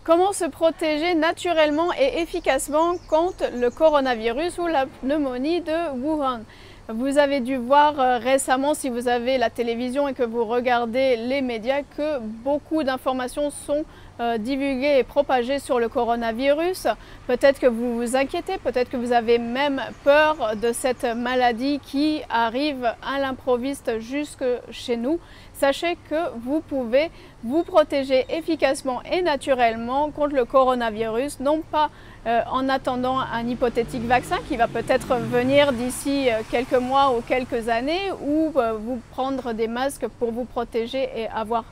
Comment se protéger naturellement et efficacement contre le coronavirus ou la pneumonie de Wuhan? Vous avez dû voir récemment, si vous avez la télévision et que vous regardez les médias, que beaucoup d'informations sont divulguées et propagées sur le coronavirus. Peut-être que vous vous inquiétez, peut-être que vous avez même peur de cette maladie qui arrive à l'improviste jusque chez nous. Sachez que vous pouvez vous protéger efficacement et naturellement contre le coronavirus, non pas en attendant un hypothétique vaccin qui va peut-être venir d'ici quelques mois ou quelques années, ou vous prendre des masques pour vous protéger et avoir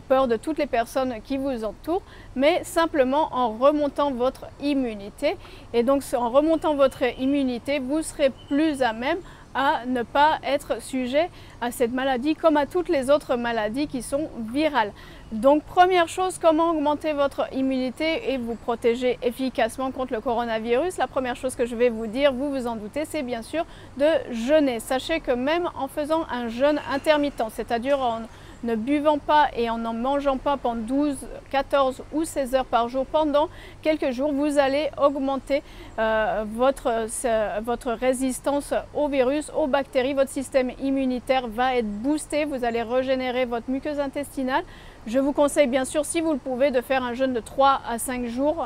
peur de toutes les personnes qui vous entourent, mais simplement en remontant votre immunité. Et donc en remontant votre immunité, vous serez plus à même à ne pas être sujet à cette maladie comme à toutes les autres maladies qui sont virales. Donc première chose, comment augmenter votre immunité et vous protéger efficacement contre le coronavirus? La première chose que je vais vous dire, vous vous en doutez, c'est bien sûr de jeûner. Sachez que même en faisant un jeûne intermittent, c'est-à-dire en ne buvant pas et en n'en mangeant pas pendant 12, 14 ou 16 heures par jour pendant quelques jours, vous allez augmenter votre résistance au virus, aux bactéries. Votre système immunitaire va être boosté, vous allez régénérer votre muqueuse intestinale. Je vous conseille bien sûr, si vous le pouvez, de faire un jeûne de 3 à 5 jours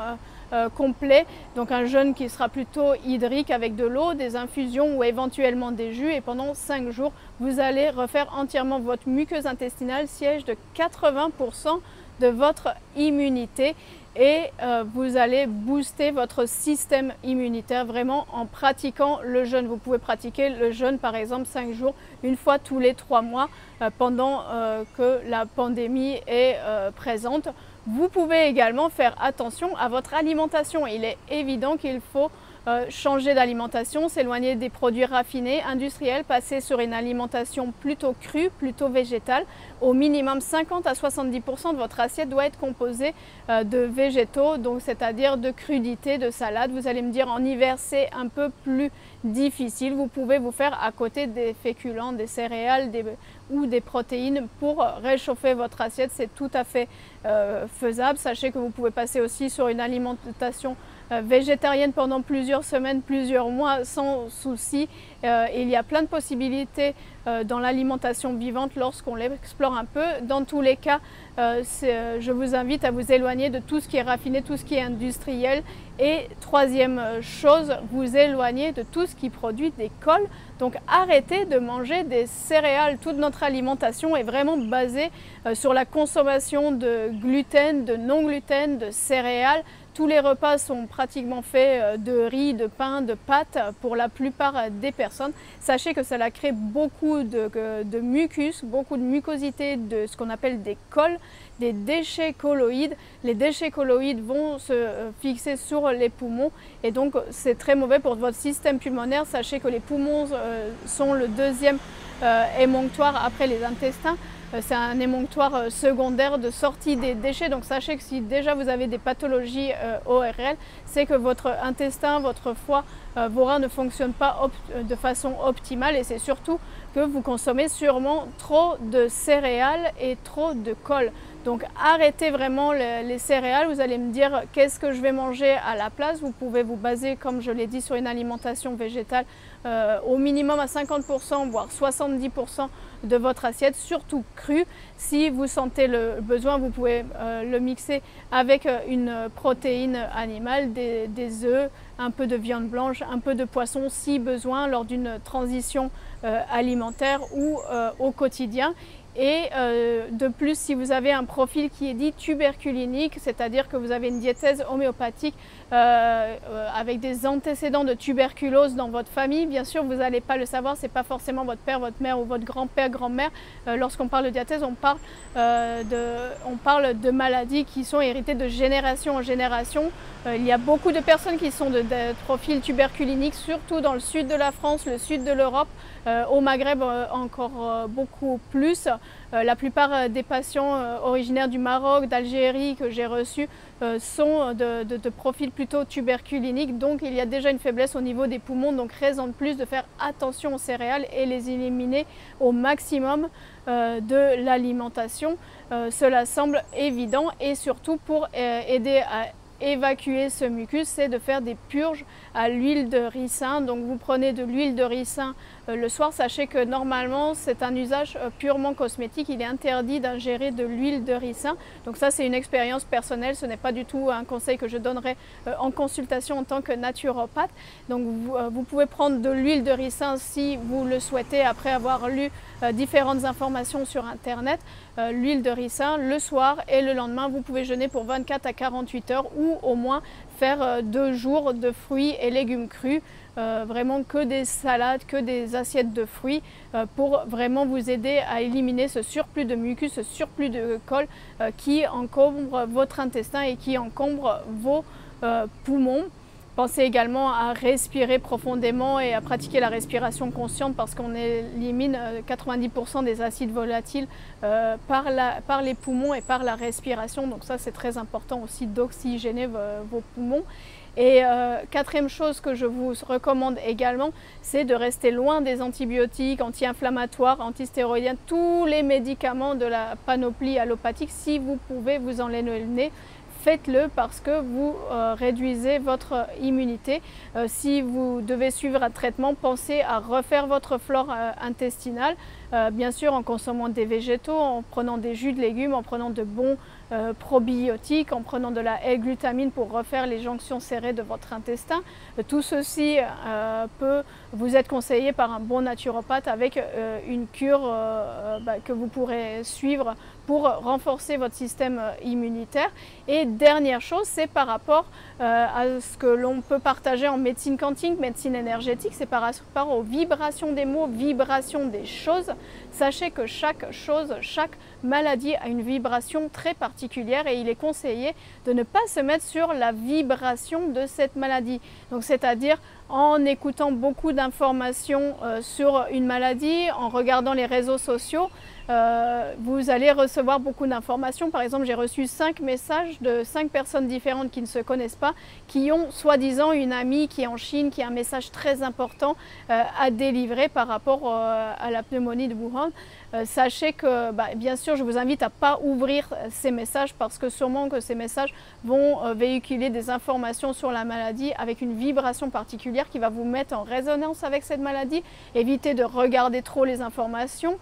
complet, donc un jeûne qui sera plutôt hydrique avec de l'eau, des infusions ou éventuellement des jus, et pendant 5 jours vous allez refaire entièrement votre muqueuse intestinale, siège de 80% de votre immunité, et vous allez booster votre système immunitaire vraiment en pratiquant le jeûne. Vous pouvez pratiquer le jeûne par exemple 5 jours, une fois tous les 3 mois pendant que la pandémie est présente. Vous pouvez également faire attention à votre alimentation. Il est évident qu'il faut changer d'alimentation, s'éloigner des produits raffinés, industriels, passer sur une alimentation plutôt crue, plutôt végétale. Au minimum 50 à 70% de votre assiette doit être composée de végétaux, donc c'est-à-dire de crudités, de salades. Vous allez me dire en hiver c'est un peu plus difficile. Vous pouvez vous faire à côté des féculents, des céréales ou des protéines pour réchauffer votre assiette. C'est tout à fait faisable. Sachez que vous pouvez passer aussi sur une alimentation végétarienne pendant plusieurs semaines, plusieurs mois sans souci. Il y a plein de possibilités dans l'alimentation vivante lorsqu'on l'explore un peu. Dans tous les cas, je vous invite à vous éloigner de tout ce qui est raffiné, tout ce qui est industriel. Et troisième chose, vous éloigner de tout ce qui produit des cols. Donc arrêtez de manger des céréales. Toute notre alimentation est vraiment basée sur la consommation de gluten, de non-gluten, de céréales. Tous les repas sont pratiquement faits de riz, de pain, de pâtes pour la plupart des personnes. Sachez que cela crée beaucoup de mucus, beaucoup de mucosité, de ce qu'on appelle des cols, des déchets colloïdes. Les déchets colloïdes vont se fixer sur les poumons et donc c'est très mauvais pour votre système pulmonaire. Sachez que les poumons sont le deuxième émonctoire après les intestins. C'est un émonctoire secondaire de sortie des déchets. Donc sachez que si déjà vous avez des pathologies ORL, c'est que votre intestin, votre foie, vos reins ne fonctionnent pas de façon optimale, et c'est surtout que vous consommez sûrement trop de céréales et trop de colle. Donc arrêtez vraiment les céréales. Vous allez me dire qu'est-ce que je vais manger à la place. Vous pouvez vous baser, comme je l'ai dit, sur une alimentation végétale au minimum à 50%, voire 70% de votre assiette, surtout crue. Si vous sentez le besoin, vous pouvez le mixer avec une protéine animale, des œufs, un peu de viande blanche, un peu de poisson si besoin lors d'une transition alimentaire ou au quotidien. Et de plus, si vous avez un profil qui est dit tuberculinique, c'est-à-dire que vous avez une diéthèse homéopathique avec des antécédents de tuberculose dans votre famille, bien sûr, vous n'allez pas le savoir, ce n'est pas forcément votre père, votre mère ou votre grand-père, grand-mère. Lorsqu'on parle de diathèse, on parle de maladies qui sont héritées de génération en génération. Il y a beaucoup de personnes qui sont de profil tuberculinique, surtout dans le sud de la France, le sud de l'Europe, au Maghreb encore beaucoup plus. La plupart des patients originaires du Maroc, d'Algérie que j'ai reçus sont de profil plutôt tuberculinique, donc il y a déjà une faiblesse au niveau des poumons, donc raison de plus de faire attention aux céréales et les éliminer au maximum de l'alimentation. Cela semble évident, et surtout pour aider à évacuer ce mucus, c'est de faire des purges à l'huile de ricin. Donc vous prenez de l'huile de ricin le soir. Sachez que normalement c'est un usage purement cosmétique, il est interdit d'ingérer de l'huile de ricin. Donc ça, c'est une expérience personnelle, ce n'est pas du tout un conseil que je donnerai en consultation en tant que naturopathe. Donc vous pouvez prendre de l'huile de ricin si vous le souhaitez, après avoir lu différentes informations sur internet. L'huile de ricin le soir, et le lendemain vous pouvez jeûner pour 24 à 48 heures, ou au moins faire 2 jours de fruits et légumes crus, vraiment que des salades, que des assiettes de fruits, pour vraiment vous aider à éliminer ce surplus de mucus, ce surplus de colle qui encombre votre intestin et qui encombre vos poumons. Pensez également à respirer profondément et à pratiquer la respiration consciente, parce qu'on élimine 90% des acides volatiles par les poumons et par la respiration. Donc ça, c'est très important aussi d'oxygéner vos poumons. Et quatrième chose que je vous recommande également, c'est de rester loin des antibiotiques, anti-inflammatoires, antistéroïdiens, tous les médicaments de la panoplie allopathique. Si vous pouvez vous en éloigner, faites-le, parce que vous réduisez votre immunité. Si vous devez suivre un traitement, pensez à refaire votre flore intestinale, bien sûr en consommant des végétaux, en prenant des jus de légumes, en prenant de bons probiotiques, en prenant de la L-glutamine pour refaire les jonctions serrées de votre intestin. Tout ceci peut vous être conseillé par un bon naturopathe, avec une cure que vous pourrez suivre pour renforcer votre système immunitaire. Et dernière chose, c'est par rapport à ce que l'on peut partager en médecine quantique, médecine énergétique, c'est par rapport aux vibrations des mots, vibrations des choses. Sachez que chaque chose, chaque maladie a une vibration très particulière, et il est conseillé de ne pas se mettre sur la vibration de cette maladie. Donc c'est-à-dire en écoutant beaucoup d'informations sur une maladie, en regardant les réseaux sociaux, vous allez recevoir beaucoup d'informations. Par exemple, j'ai reçu 5 messages de 5 personnes différentes qui ne se connaissent pas, qui ont soi-disant une amie qui est en Chine, qui a un message très important à délivrer par rapport à la pneumonie de Wuhan. Sachez que, bien sûr, je vous invite à ne pas ouvrir ces messages, parce que sûrement que ces messages vont véhiculer des informations sur la maladie avec une vibration particulière qui va vous mettre en résonance avec cette maladie. Évitez de regarder trop les informations.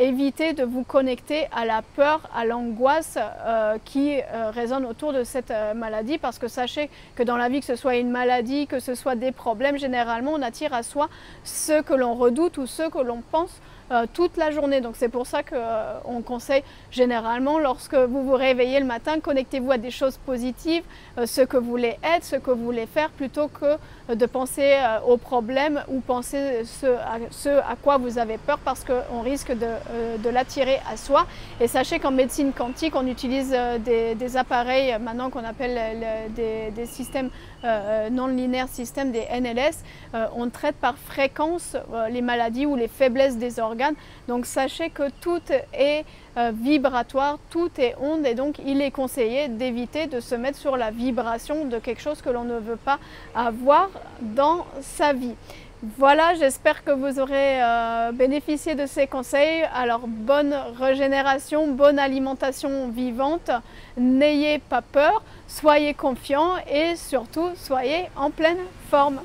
Évitez de vous connecter à la peur, à l'angoisse qui résonne autour de cette maladie, parce que sachez que dans la vie, que ce soit une maladie, que ce soit des problèmes, généralement on attire à soi ce que l'on redoute ou ce que l'on pense toute la journée. Donc c'est pour ça qu'on conseille généralement, lorsque vous vous réveillez le matin, connectez-vous à des choses positives, ce que vous voulez être, ce que vous voulez faire, plutôt que de penser aux problèmes ou penser ce à quoi vous avez peur, parce qu'on risque de l'attirer à soi. Et sachez qu'en médecine quantique, on utilise des appareils maintenant qu'on appelle des systèmes non linéaires, systèmes des NLS. On traite par fréquence les maladies ou les faiblesses des organes. Donc sachez que tout est vibratoire, tout est onde, et donc il est conseillé d'éviter de se mettre sur la vibration de quelque chose que l'on ne veut pas avoir dans sa vie. Voilà, j'espère que vous aurez bénéficié de ces conseils. Alors bonne régénération, bonne alimentation vivante, n'ayez pas peur, soyez confiants et surtout soyez en pleine forme.